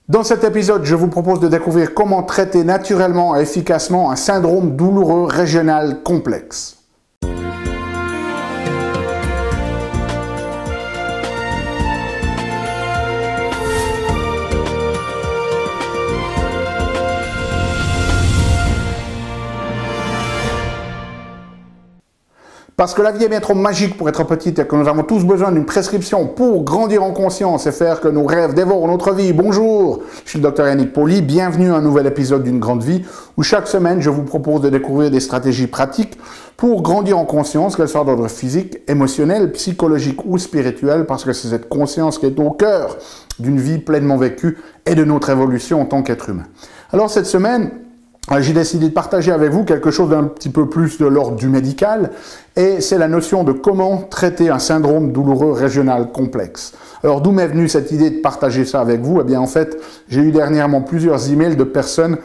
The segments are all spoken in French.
Dans cet épisode, je vous propose de découvrir comment traiter naturellement et efficacement un syndrome douloureux régional complexe. Parce que la vie est bien trop magique pour être petite et que nous avons tous besoin d'une prescription pour grandir en conscience et faire que nos rêves dévorent notre vie. Bonjour, je suis le Dr Yannick Pauly, bienvenue à un nouvel épisode d'une grande vie où chaque semaine je vous propose de découvrir des stratégies pratiques pour grandir en conscience, qu'elles soient d'ordre physique, émotionnel, psychologique ou spirituel, parce que c'est cette conscience qui est au cœur d'une vie pleinement vécue et de notre évolution en tant qu'être humain. Alors cette semaine, j'ai décidé de partager avec vous quelque chose d'un petit peu plus de l'ordre du médical, et c'est la notion de comment traiter un syndrome douloureux régional complexe. Alors d'où m'est venue cette idée de partager ça avec vous? Eh bien en fait, j'ai eu dernièrement plusieurs emails de personnes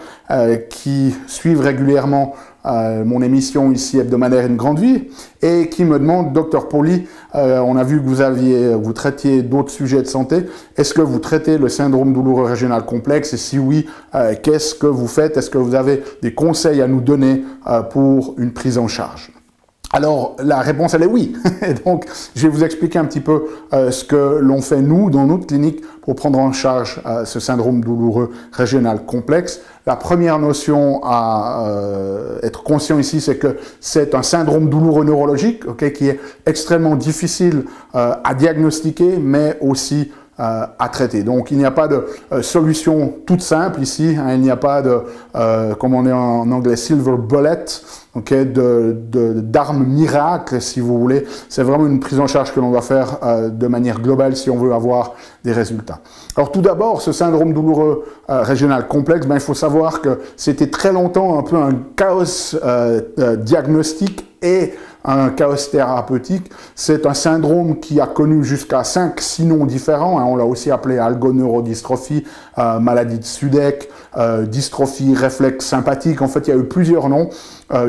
qui suivent régulièrement mon émission ici hebdomadaire Une Grande Vie et qui me demandent: Dr Pauly, on a vu que vous traitiez d'autres sujets de santé. Est-ce que vous traitez le syndrome douloureux régional complexe? Et si oui, qu'est-ce que vous faites? Est-ce que vous avez des conseils à nous donner pour une prise en charge? Alors, la réponse, elle est oui. Et donc, je vais vous expliquer un petit peu ce que l'on fait, nous, dans notre clinique, pour prendre en charge ce syndrome douloureux régional complexe. La première notion à être conscient ici, c'est que c'est un syndrome douloureux neurologique, qui est extrêmement difficile à diagnostiquer, mais aussi à traiter. Donc, il n'y a pas de solution toute simple ici. Il n'y a pas de, comme on dit en anglais, silver bullet, d'armes miracles, si vous voulez. C'est vraiment une prise en charge que l'on doit faire de manière globale si on veut avoir des résultats. Alors, tout d'abord, ce syndrome douloureux régional complexe, il faut savoir que c'était très longtemps un peu un chaos diagnostique et un chaos thérapeutique. C'est un syndrome qui a connu jusqu'à 5-6 noms différents. On l'a aussi appelé algoneurodystrophie, maladie de Sudeck, dystrophie réflexe sympathique. En fait, il y a eu plusieurs noms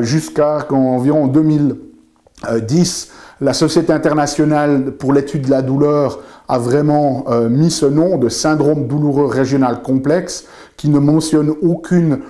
jusqu'à environ 2010. La Société internationale pour l'étude de la douleur a vraiment mis ce nom de syndrome douloureux régional complexe qui ne mentionne aucune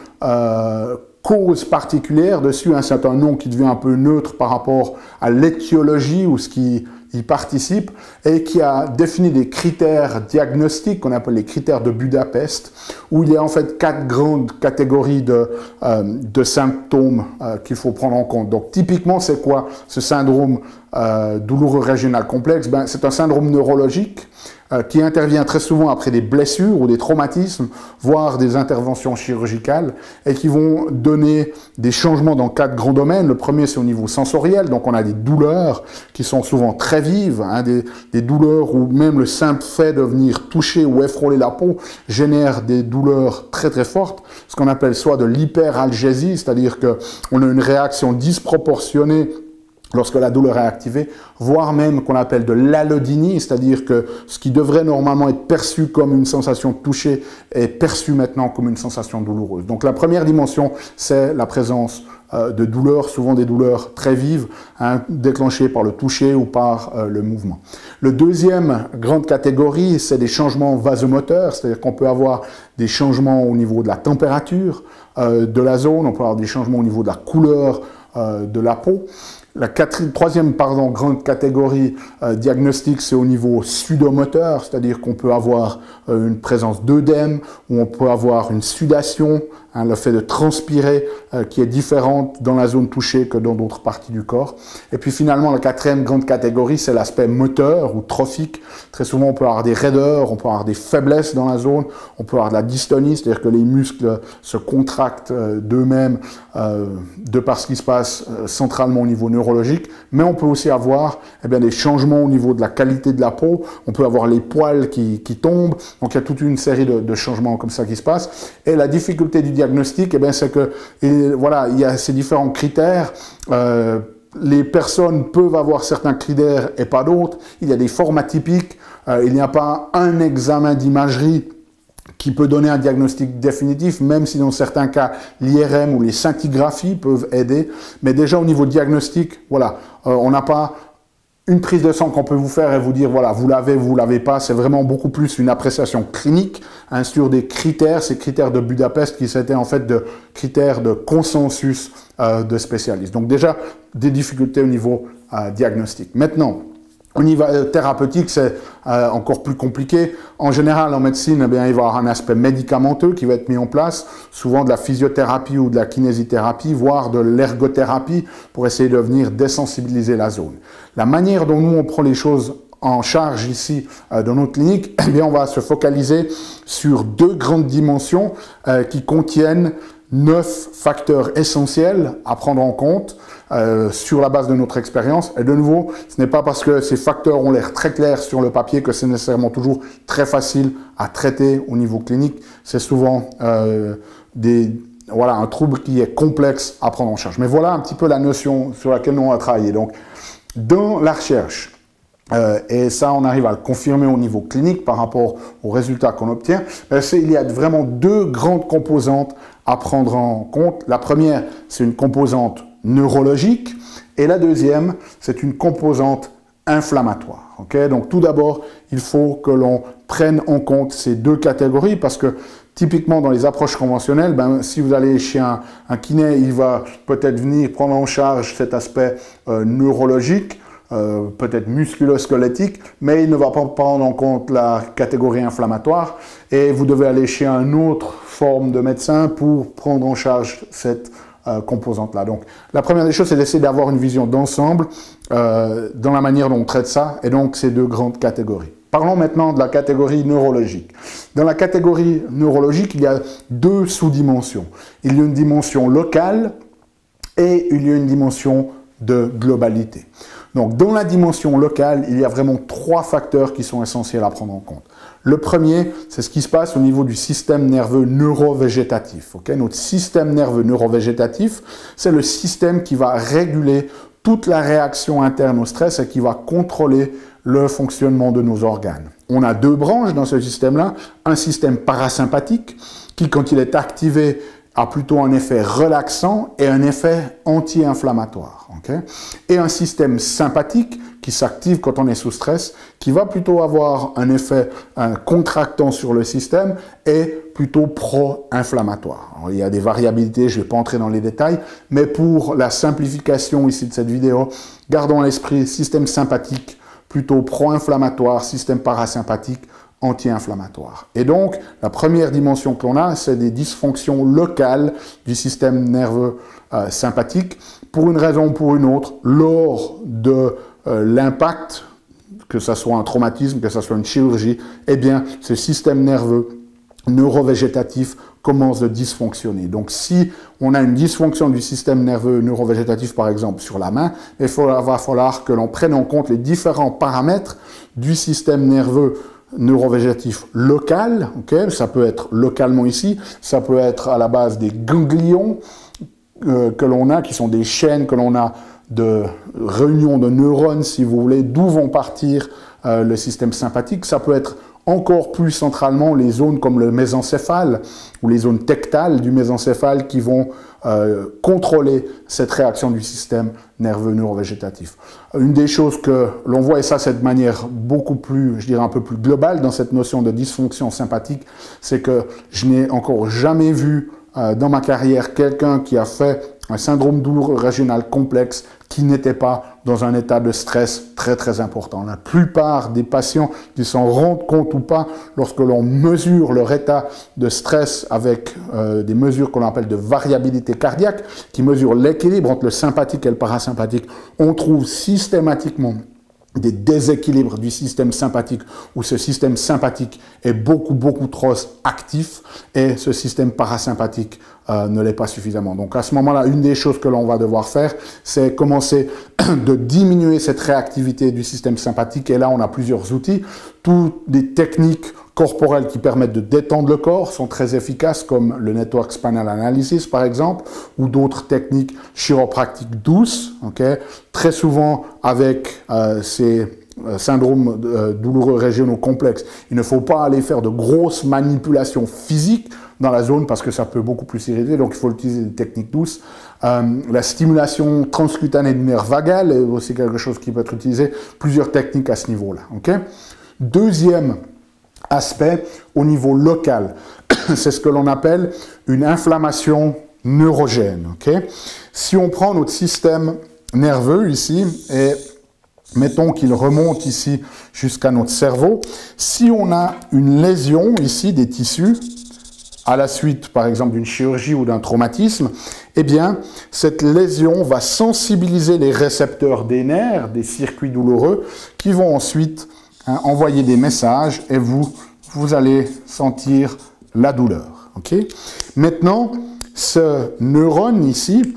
cause particulière dessus. C'est un nom qui devient un peu neutre par rapport à l'étiologie ou ce qui y participe, et qui a défini des critères diagnostiques qu'on appelle les critères de Budapest, où il y a en fait 4 grandes catégories de symptômes qu'il faut prendre en compte. Donc typiquement, c'est quoi ce syndrome douloureux régional complexe? C'est un syndrome neurologique qui intervient très souvent après des blessures ou des traumatismes, voire des interventions chirurgicales, et qui vont donner des changements dans 4 grands domaines. Le premier, c'est au niveau sensoriel, donc on a des douleurs qui sont souvent très vives, des douleurs où même le simple fait de venir toucher ou effrôler la peau génère des douleurs très très fortes, ce qu'on appelle soit de l'hyperalgésie, c'est-à-dire qu'on a une réaction disproportionnée lorsque la douleur est activée, voire même qu'on appelle de l'allodynie, c'est-à-dire que ce qui devrait normalement être perçu comme une sensation de toucher est perçu maintenant comme une sensation douloureuse. Donc la première dimension, c'est la présence de douleurs, souvent des douleurs très vives, déclenchées par le toucher ou par le mouvement. Le deuxième grande catégorie, c'est des changements vasomoteurs, c'est-à-dire qu'on peut avoir des changements au niveau de la température de la zone, on peut avoir des changements au niveau de la couleur de la peau. La troisième grande catégorie diagnostique, c'est au niveau sudomoteur, c'est-à-dire qu'on peut avoir une présence d'œdème, ou on peut avoir une sudation, le fait de transpirer qui est différente dans la zone touchée que dans d'autres parties du corps. Et puis finalement, la quatrième grande catégorie, c'est l'aspect moteur ou trophique. Très souvent, on peut avoir des raideurs, on peut avoir des faiblesses dans la zone, on peut avoir de la dystonie, c'est-à-dire que les muscles se contractent d'eux-mêmes de par ce qui se passe centralement au niveau neurologique, mais on peut aussi avoir des changements au niveau de la qualité de la peau, on peut avoir les poils qui tombent, donc il y a toute une série de changements comme ça qui se passent. Et la difficulté du diagnostic, c'est que il y a ces différents critères. Les personnes peuvent avoir certains critères et pas d'autres. Il y a des formes atypiques. Il n'y a pas un examen d'imagerie qui peut donner un diagnostic définitif, même si dans certains cas, l'IRM ou les scintigraphies peuvent aider. Mais déjà au niveau diagnostic, on n'a pas Une prise de sang qu'on peut vous faire et vous dire, voilà, vous l'avez pas, c'est vraiment beaucoup plus une appréciation clinique hein, sur des critères, ces critères de Budapest qui s'étaient en fait de critères de consensus de spécialistes. Donc déjà, des difficultés au niveau diagnostic. Maintenant, au niveau thérapeutique, c'est encore plus compliqué. En général, en médecine, eh bien, il va y avoir un aspect médicamenteux qui va être mis en place, souvent de la physiothérapie ou de la kinésithérapie, voire de l'ergothérapie pour essayer de venir désensibiliser la zone. La manière dont nous, on prend les choses en charge ici dans notre clinique, eh bien, on va se focaliser sur deux grandes dimensions qui contiennent 9 facteurs essentiels à prendre en compte sur la base de notre expérience. Et de nouveau, ce n'est pas parce que ces facteurs ont l'air très clairs sur le papier que c'est nécessairement toujours très facile à traiter au niveau clinique. C'est souvent voilà, un trouble qui est complexe à prendre en charge. Mais voilà un petit peu la notion sur laquelle nous on va travailler. Donc, dans la recherche, et ça, on arrive à le confirmer au niveau clinique par rapport aux résultats qu'on obtient, il y a vraiment deux grandes composantes à prendre en compte. La première, c'est une composante neurologique, et la deuxième, c'est une composante inflammatoire. Okay? Donc tout d'abord, il faut que l'on prenne en compte ces deux catégories, parce que typiquement dans les approches conventionnelles, si vous allez chez un kiné, il va peut-être venir prendre en charge cet aspect neurologique, peut-être musculo-squelettique, mais il ne va pas prendre en compte la catégorie inflammatoire, et vous devez aller chez une autre forme de médecin pour prendre en charge cette composante-là. Donc, la première des choses, c'est d'essayer d'avoir une vision d'ensemble dans la manière dont on traite ça, et donc ces deux grandes catégories. Parlons maintenant de la catégorie neurologique. Dans la catégorie neurologique, il y a deux sous-dimensions. Il y a une dimension locale et il y a une dimension de globalité. Donc, dans la dimension locale, il y a vraiment trois facteurs qui sont essentiels à prendre en compte. Le premier, c'est ce qui se passe au niveau du système nerveux neurovégétatif. Okay? Notre système nerveux neurovégétatif, c'est le système qui va réguler toute la réaction interne au stress et qui va contrôler le fonctionnement de nos organes. On a deux branches dans ce système-là. Un système parasympathique qui, quand il est activé, a plutôt un effet relaxant et un effet anti-inflammatoire. Okay? Et un système sympathique qui s'active quand on est sous stress, qui va plutôt avoir un effet contractant sur le système et plutôt pro-inflammatoire. Il y a des variabilités, je ne vais pas entrer dans les détails, mais pour la simplification ici de cette vidéo, gardons à l'esprit système sympathique plutôt pro-inflammatoire, système parasympathique anti-inflammatoire. Et donc, la première dimension que l'on a, c'est des dysfonctions locales du système nerveux sympathique, pour une raison ou pour une autre, lors de l'impact, que ce soit un traumatisme, que ce soit une chirurgie, eh bien, ce système nerveux neurovégétatif commence de dysfonctionner. Donc, si on a une dysfonction du système nerveux neurovégétatif, par exemple, sur la main, il va falloir que l'on prenne en compte les différents paramètres du système nerveux neurovégétatif local, okay? Ça peut être localement ici, ça peut être à la base des ganglions que l'on a, qui sont des chaînes que l'on a de réunion de neurones, si vous voulez, d'où vont partir le système sympathique. Ça peut être encore plus centralement les zones comme le mésencéphale ou les zones tectales du mésencéphale qui vont contrôler cette réaction du système nerveux neurovégétatif. Une des choses que l'on voit, et ça c'est de manière beaucoup plus, je dirais un peu plus globale dans cette notion de dysfonction sympathique, c'est que je n'ai encore jamais vu dans ma carrière quelqu'un qui a fait un syndrome douloureux régional complexe qui n'était pas dans un état de stress très très important. La plupart des patients qui s'en rendent compte ou pas, lorsque l'on mesure leur état de stress avec des mesures qu'on appelle de variabilité cardiaque, qui mesurent l'équilibre entre le sympathique et le parasympathique, on trouve systématiquement des déséquilibres du système sympathique où ce système sympathique est beaucoup trop actif et ce système parasympathique ne l'est pas suffisamment. Donc à ce moment-là, une des choses que l'on va devoir faire, c'est commencer de diminuer cette réactivité du système sympathique, et là on a plusieurs outils. Toutes des techniques corporelles qui permettent de détendre le corps sont très efficaces, comme le Network Spinal Analysis par exemple, ou d'autres techniques chiropractiques douces, okay? Très souvent avec ces syndromes douloureux régionaux complexes. Il ne faut pas aller faire de grosses manipulations physiques dans la zone parce que ça peut beaucoup plus irriter, donc il faut utiliser des techniques douces. La stimulation transcutanée du nerf vagal est aussi quelque chose qui peut être utilisé, plusieurs techniques à ce niveau-là. Okay? Deuxième aspect, au niveau local, c'est ce que l'on appelle une inflammation neurogène. Okay? Si on prend notre système nerveux ici, et mettons qu'il remonte ici jusqu'à notre cerveau, si on a une lésion ici des tissus, à la suite par exemple d'une chirurgie ou d'un traumatisme, eh bien cette lésion va sensibiliser les récepteurs des nerfs, des circuits douloureux, qui vont ensuite envoyer des messages et vous allez sentir la douleur. Okay? Maintenant, ce neurone ici,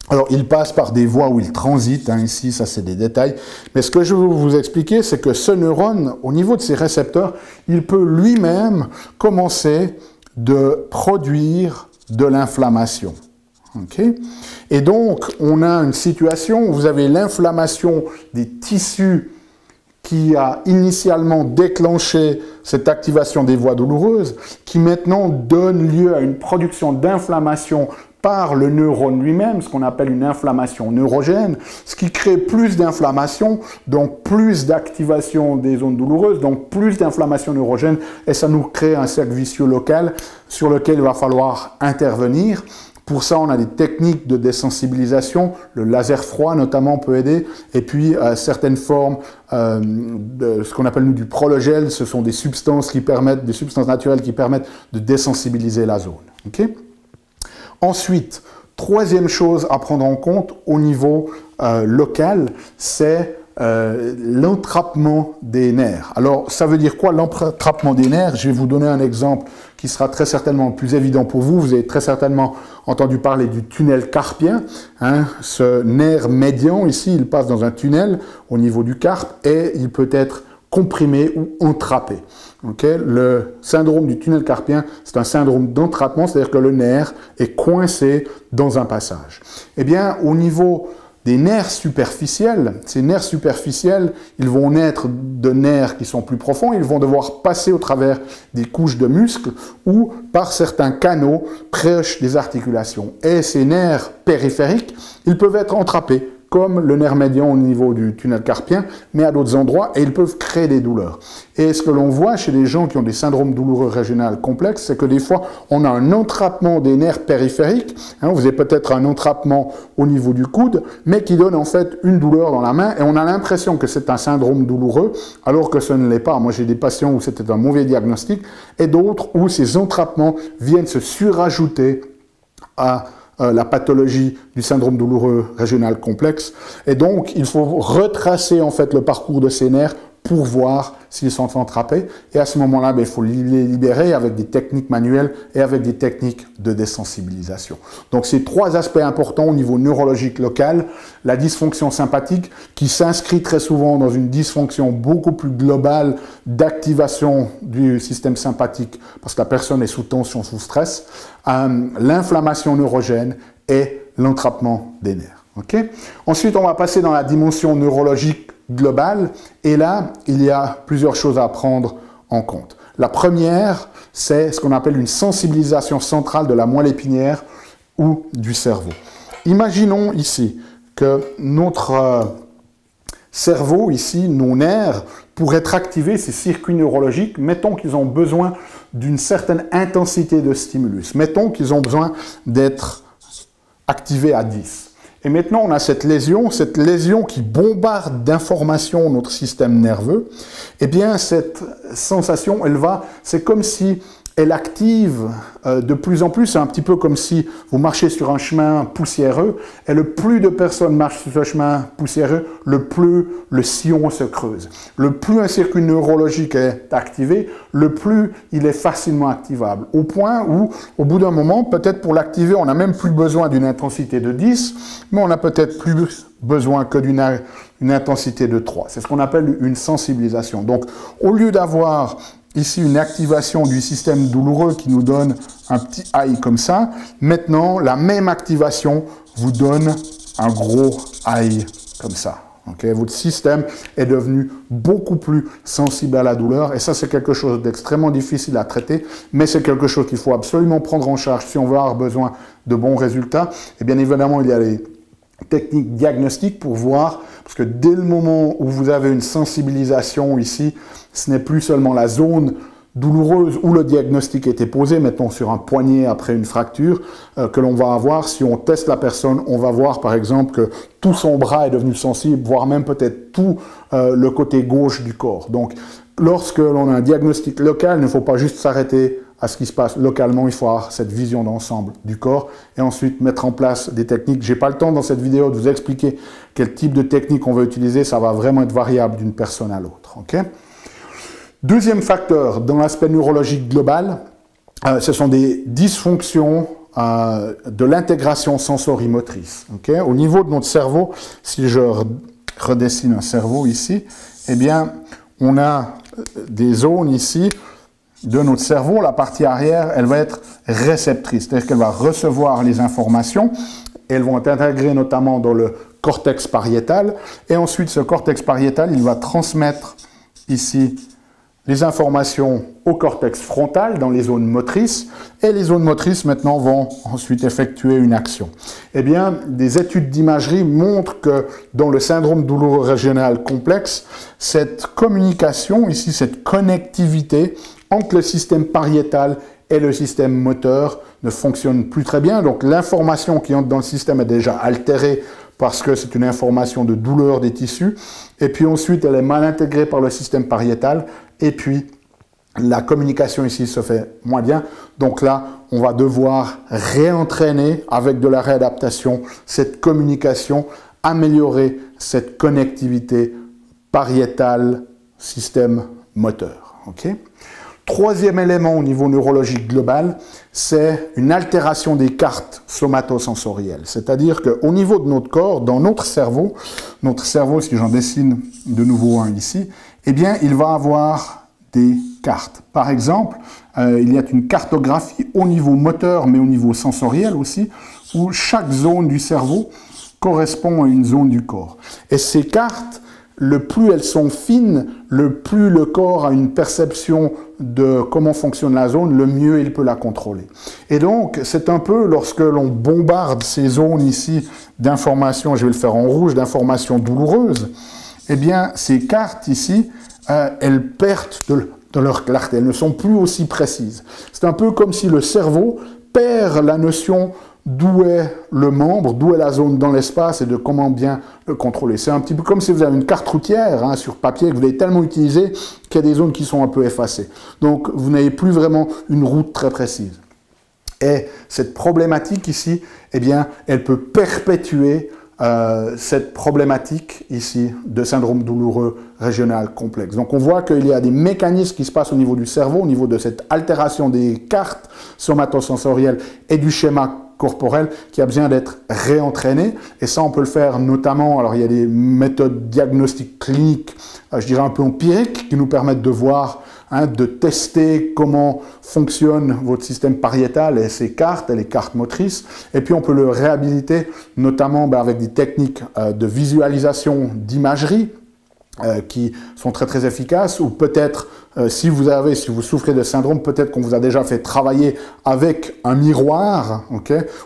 alors il passe par des voies où il transite, ici ça c'est des détails, mais ce que je veux vous expliquer, c'est que ce neurone, au niveau de ses récepteurs, il peut lui-même commencer de produire de l'inflammation. Okay? Et donc, on a une situation où vous avez l'inflammation des tissus qui a initialement déclenché cette activation des voies douloureuses, qui maintenant donne lieu à une production d'inflammation par le neurone lui-même, ce qu'on appelle une inflammation neurogène, ce qui crée plus d'inflammation, donc plus d'activation des zones douloureuses, donc plus d'inflammation neurogène, et ça nous crée un cercle vicieux local sur lequel il va falloir intervenir. Pour ça, on a des techniques de désensibilisation, le laser froid notamment peut aider, et puis certaines formes de ce qu'on appelle nous du prologel, ce sont des substances qui permettent, des substances naturelles qui permettent de désensibiliser la zone. Okay? Ensuite, troisième chose à prendre en compte au niveau local, c'est l'entrapement des nerfs. Alors, ça veut dire quoi l'entrapement des nerfs? Je vais vous donner un exemple qui sera très certainement le plus évident pour vous. Vous avez très certainement entendu parler du tunnel carpien. Ce nerf médian, ici, il passe dans un tunnel au niveau du carpe et il peut être comprimé ou entrappé. Okay? Le syndrome du tunnel carpien, c'est un syndrome d'entrappement, c'est-à-dire que le nerf est coincé dans un passage. Eh bien, au niveau des nerfs superficiels, ces nerfs superficiels, ils vont naître de nerfs qui sont plus profonds, ils vont devoir passer au travers des couches de muscles ou par certains canaux proches des articulations. Et ces nerfs périphériques, ils peuvent être entrappés, comme le nerf médian au niveau du tunnel carpien, mais à d'autres endroits, et ils peuvent créer des douleurs. Et ce que l'on voit chez les gens qui ont des syndromes douloureux régionaux complexes, c'est que des fois, on a un entrappement des nerfs périphériques, vous avez peut-être un entrappement au niveau du coude, mais qui donne en fait une douleur dans la main, et on a l'impression que c'est un syndrome douloureux, alors que ce ne l'est pas. Moi, j'ai des patients où c'était un mauvais diagnostic, et d'autres où ces entrappements viennent se surajouter à la pathologie du syndrome douloureux régional complexe. Et donc, il faut retracer en fait le parcours de ces nerfs pour voir s'ils sont entrappés. Et à ce moment-là, il faut les libérer avec des techniques manuelles et avec des techniques de désensibilisation. Donc, ces trois aspects importants au niveau neurologique local, la dysfonction sympathique qui s'inscrit très souvent dans une dysfonction beaucoup plus globale d'activation du système sympathique parce que la personne est sous tension, sous stress, l'inflammation neurogène et l'entrappement des nerfs. Okay? Ensuite, on va passer dans la dimension neurologique globale, et là, il y a plusieurs choses à prendre en compte. La première, c'est ce qu'on appelle une sensibilisation centrale de la moelle épinière ou du cerveau. Imaginons ici que notre cerveau, ici, nos nerfs, pour être activés, ces circuits neurologiques, mettons qu'ils ont besoin d'une certaine intensité de stimulus. Mettons qu'ils ont besoin d'être activés à 10. Et maintenant, on a cette lésion qui bombarde d'informations notre système nerveux. Eh bien, cette sensation, c'est comme si elle active de plus en plus. C'est un petit peu comme si vous marchez sur un chemin poussiéreux, et le plus de personnes marchent sur ce chemin poussiéreux, le plus le sillon se creuse. Le plus un circuit neurologique est activé, le plus il est facilement activable. Au point où, au bout d'un moment, peut-être pour l'activer, on n'a même plus besoin d'une intensité de 10, mais on a peut-être plus besoin que d'une intensité de 3. C'est ce qu'on appelle une sensibilisation. Donc, au lieu d'avoir ici une activation du système douloureux qui nous donne un petit high comme ça, maintenant, la même activation vous donne un gros high comme ça. Okay? Votre système est devenu beaucoup plus sensible à la douleur et ça, c'est quelque chose d'extrêmement difficile à traiter, mais c'est quelque chose qu'il faut absolument prendre en charge si on veut avoir besoin de bons résultats. Et bien évidemment, il y a les techniques diagnostiques pour voir, parce que dès le moment où vous avez une sensibilisation ici, ce n'est plus seulement la zone douloureuse où le diagnostic était posé, mettons sur un poignet après une fracture, que l'on va avoir. Si on teste la personne, on va voir par exemple que tout son bras est devenu sensible, voire même peut-être tout le côté gauche du corps. Donc, lorsque l'on a un diagnostic local, il ne faut pas juste s'arrêter à ce qui se passe localement, il faut avoir cette vision d'ensemble du corps et ensuite mettre en place des techniques. Je n'ai pas le temps dans cette vidéo de vous expliquer quel type de technique on va utiliser, ça va vraiment être variable d'une personne à l'autre. Okay? Deuxième facteur dans l'aspect neurologique global, ce sont des dysfonctions de l'intégration sensorimotrice. Okay? Au niveau de notre cerveau, si je redessine un cerveau ici, eh bien, on a des zones ici de notre cerveau. La partie arrière, elle va être réceptrice, c'est-à-dire qu'elle va recevoir les informations. Elles vont être intégrées notamment dans le cortex pariétal. Et ensuite, ce cortex pariétal, il va transmettre ici les informations au cortex frontal dans les zones motrices, et les zones motrices maintenant vont ensuite effectuer une action. Eh bien, des études d'imagerie montrent que dans le syndrome douloureux régional complexe, cette communication, ici cette connectivité entre le système pariétal et le système moteur ne fonctionne plus très bien, donc l'information qui entre dans le système est déjà altérée parce que c'est une information de douleur des tissus, et puis ensuite elle est mal intégrée par le système pariétal, et puis la communication ici se fait moins bien. Donc là, on va devoir réentraîner avec de la réadaptation cette communication, améliorer cette connectivité pariétale système moteur. Okay? Troisième élément au niveau neurologique global, c'est une altération des cartes somatosensorielles. C'est-à-dire qu'au niveau de notre corps, dans notre cerveau, si j'en dessine de nouveau un ici, eh bien, il va avoir des cartes. Par exemple, il y a une cartographie au niveau moteur, mais au niveau sensoriel aussi, où chaque zone du cerveau correspond à une zone du corps. Et ces cartes, le plus elles sont fines, le plus le corps a une perception de comment fonctionne la zone, le mieux il peut la contrôler. Et donc, c'est un peu lorsque l'on bombarde ces zones ici d'informations, je vais le faire en rouge, d'informations douloureuses, eh bien, ces cartes ici, elles perdent de leur clarté, elles ne sont plus aussi précises. C'est un peu comme si le cerveau perd la notion d'où est le membre, d'où est la zone dans l'espace et de comment bien le contrôler. C'est un petit peu comme si vous avez une carte routière sur papier que vous avez tellement utilisé qu'il y a des zones qui sont un peu effacées. Donc, vous n'avez plus vraiment une route très précise. Et cette problématique ici, eh bien, elle peut perpétuer cette problématique ici de syndrome douloureux régional complexe. Donc on voit qu'il y a des mécanismes qui se passent au niveau du cerveau, au niveau de cette altération des cartes somatosensorielles et du schéma corporel qui a besoin d'être réentraîné. Et ça, on peut le faire notamment, alors il y a des méthodes diagnostiques cliniques, je dirais un peu empiriques, qui nous permettent de voir, de tester comment fonctionne votre système pariétal et ses cartes, et les cartes motrices. Et puis on peut le réhabiliter, notamment avec des techniques de visualisation d'imagerie, qui sont très très efficaces, ou peut-être si vous souffrez de syndrome, peut-être qu'on vous a déjà fait travailler avec un miroir,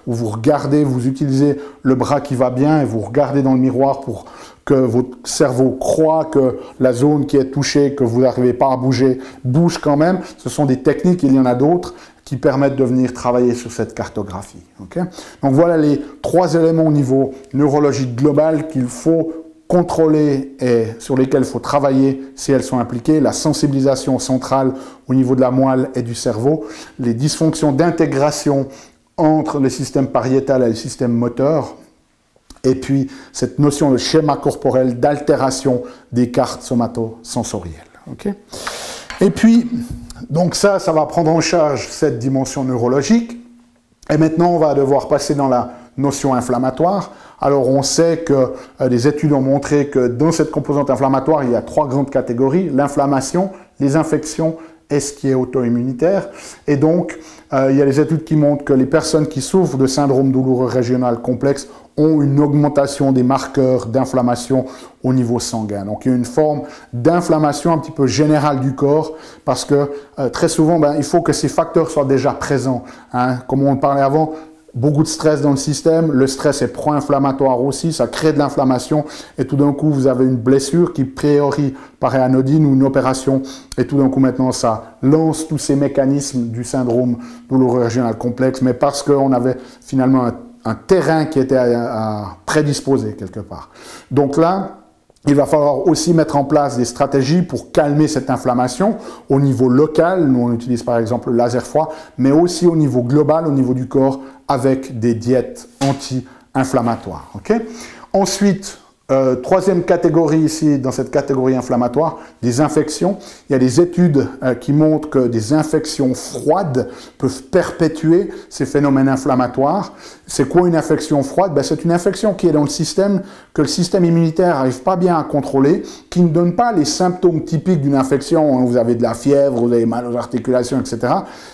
où vous regardez, vous utilisez le bras qui va bien et vous regardez dans le miroir pour que votre cerveau croit que la zone qui est touchée, que vous n'arrivez pas à bouger, bouge quand même. Ce sont des techniques, il y en a d'autres, qui permettent de venir travailler sur cette cartographie. Donc voilà les trois éléments au niveau neurologique global qu'il faut contrôler et sur lesquels il faut travailler si elles sont impliquées, la sensibilisation centrale au niveau de la moelle et du cerveau, les dysfonctions d'intégration entre le système pariétal et le système moteur, et puis cette notion de schéma corporel d'altération des cartes somatosensorielles. Et puis, donc ça va prendre en charge cette dimension neurologique, et maintenant on va devoir passer dans la notion inflammatoire. Alors on sait que des études ont montré que dans cette composante inflammatoire, il y a trois grandes catégories, l'inflammation, les infections et ce qui est auto-immunitaire. Et donc, il y a des études qui montrent que les personnes qui souffrent de syndrome douloureux régional complexe ont une augmentation des marqueurs d'inflammation au niveau sanguin. Donc il y a une forme d'inflammation un petit peu générale du corps parce que très souvent, il faut que ces facteurs soient déjà présents. Hein. Comme on parlait avant, beaucoup de stress dans le système, le stress est pro-inflammatoire aussi, ça crée de l'inflammation et tout d'un coup vous avez une blessure qui a priori paraît anodine ou une opération et tout d'un coup maintenant ça lance tous ces mécanismes du syndrome douloureux régional complexe, mais parce qu'on avait finalement un terrain qui était prédisposé quelque part. Donc là, il va falloir aussi mettre en place des stratégies pour calmer cette inflammation au niveau local. Nous, on utilise par exemple le laser froid, mais aussi au niveau global, au niveau du corps, avec des diètes anti-inflammatoires. Okay? Ensuite, troisième catégorie ici, dans cette catégorie inflammatoire, des infections. Il y a des études qui montrent que des infections froides peuvent perpétuer ces phénomènes inflammatoires. C'est quoi une infection froide? C'est une infection qui est dans le système, que le système immunitaire n'arrive pas bien à contrôler, qui ne donne pas les symptômes typiques d'une infection. Vous avez de la fièvre, vous avez mal aux articulations, etc.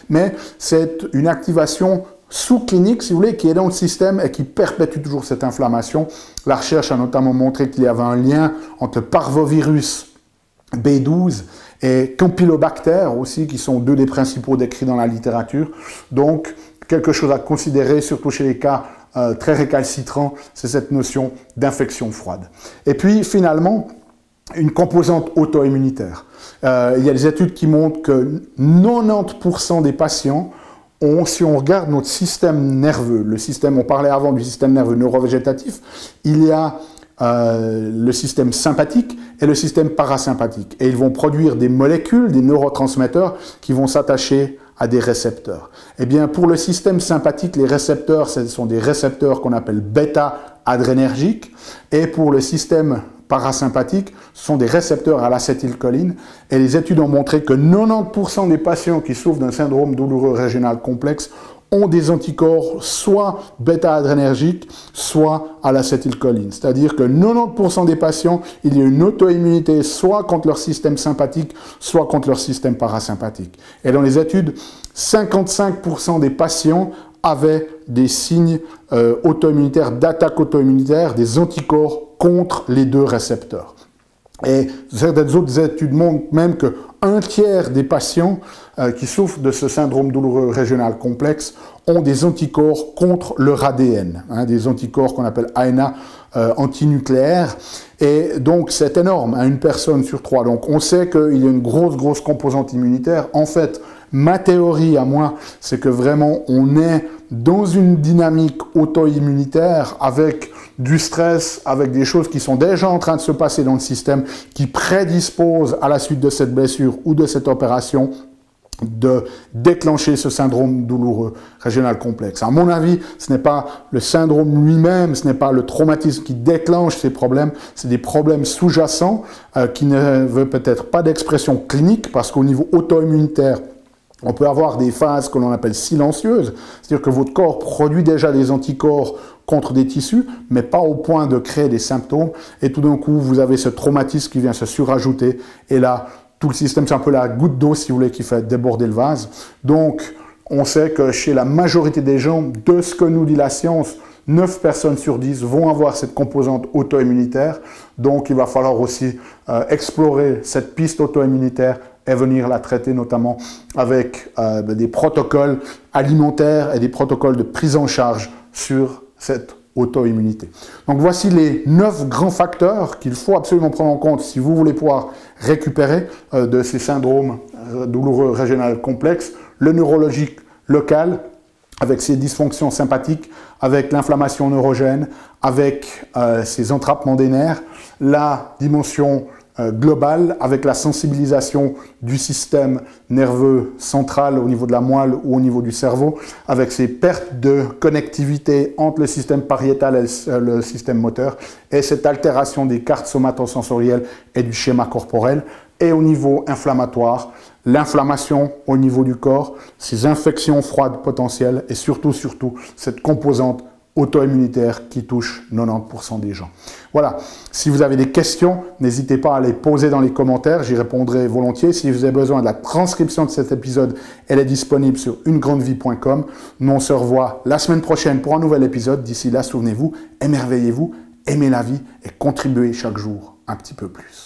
Mais c'est une activation sous-clinique, si vous voulez, qui est dans le système et qui perpétue toujours cette inflammation. La recherche a notamment montré qu'il y avait un lien entre le parvovirus B12 et Campylobacter aussi, qui sont deux des principaux décrits dans la littérature. Donc, quelque chose à considérer, surtout chez les cas très récalcitrants, c'est cette notion d'infection froide. Et puis, finalement, une composante auto-immunitaire. Il y a des études qui montrent que 90% des patients si on regarde notre système nerveux, le système, on parlait avant du système nerveux neurovégétatif, il y a le système sympathique et le système parasympathique. Et ils vont produire des molécules, des neurotransmetteurs qui vont s'attacher à des récepteurs. Eh bien, pour le système sympathique, les récepteurs, ce sont des récepteurs qu'on appelle bêta-adrénergiques. Et pour le système parasympathique, ce sont des récepteurs à l'acétylcholine. Et les études ont montré que 90% des patients qui souffrent d'un syndrome douloureux régional complexe ont des anticorps soit bêta-adrénergiques, soit à l'acétylcholine. C'est-à-dire que 90% des patients, il y a une auto-immunité soit contre leur système sympathique, soit contre leur système parasympathique. Et dans les études, 55% des patients avaient des signes auto-immunitaires, d'attaque auto-immunitaire, des anticorps contre les deux récepteurs. Et certaines autres études montrent même que un tiers des patients qui souffrent de ce syndrome douloureux régional complexe ont des anticorps contre leur ADN, des anticorps qu'on appelle ANA antinucléaires. Et donc c'est énorme, une personne sur trois. Donc on sait qu'il y a une grosse composante immunitaire. En fait, ma théorie à moi, c'est que vraiment on est dans une dynamique auto-immunitaire avec du stress, avec des choses qui sont déjà en train de se passer dans le système, qui prédisposent à la suite de cette blessure ou de cette opération de déclencher ce syndrome douloureux régional complexe. À mon avis, ce n'est pas le syndrome lui-même, ce n'est pas le traumatisme qui déclenche ces problèmes, c'est des problèmes sous-jacents qui ne veulent peut-être pas d'expression clinique, parce qu'au niveau auto-immunitaire, on peut avoir des phases que l'on appelle silencieuses, c'est-à-dire que votre corps produit déjà des anticorps contre des tissus, mais pas au point de créer des symptômes, et tout d'un coup, vous avez ce traumatisme qui vient se surajouter, et là, tout le système, c'est un peu la goutte d'eau, si vous voulez, qui fait déborder le vase. Donc, on sait que chez la majorité des gens, de ce que nous dit la science, 9 personnes sur 10 vont avoir cette composante auto-immunitaire. Donc, il va falloir aussi explorer cette piste auto-immunitaire et venir la traiter notamment avec des protocoles alimentaires et des protocoles de prise en charge sur cette auto-immunité. Donc voici les 9 grands facteurs qu'il faut absolument prendre en compte si vous voulez pouvoir récupérer de ces syndromes douloureux régional complexes. Le neurologique local, avec ses dysfonctions sympathiques, avec l'inflammation neurogène, avec ses entrappements des nerfs, la dimension globale, avec la sensibilisation du système nerveux central au niveau de la moelle ou au niveau du cerveau, avec ces pertes de connectivité entre le système pariétal et le système moteur, et cette altération des cartes somatosensorielles et du schéma corporel, et au niveau inflammatoire, l'inflammation au niveau du corps, ces infections froides potentielles, et surtout, cette composante auto-immunitaire qui touche 90% des gens. Voilà, si vous avez des questions, n'hésitez pas à les poser dans les commentaires, j'y répondrai volontiers. Si vous avez besoin de la transcription de cet épisode, elle est disponible sur unegrandevie.com. Nous on se revoit la semaine prochaine pour un nouvel épisode. D'ici là, souvenez-vous, émerveillez-vous, aimez la vie et contribuez chaque jour un petit peu plus.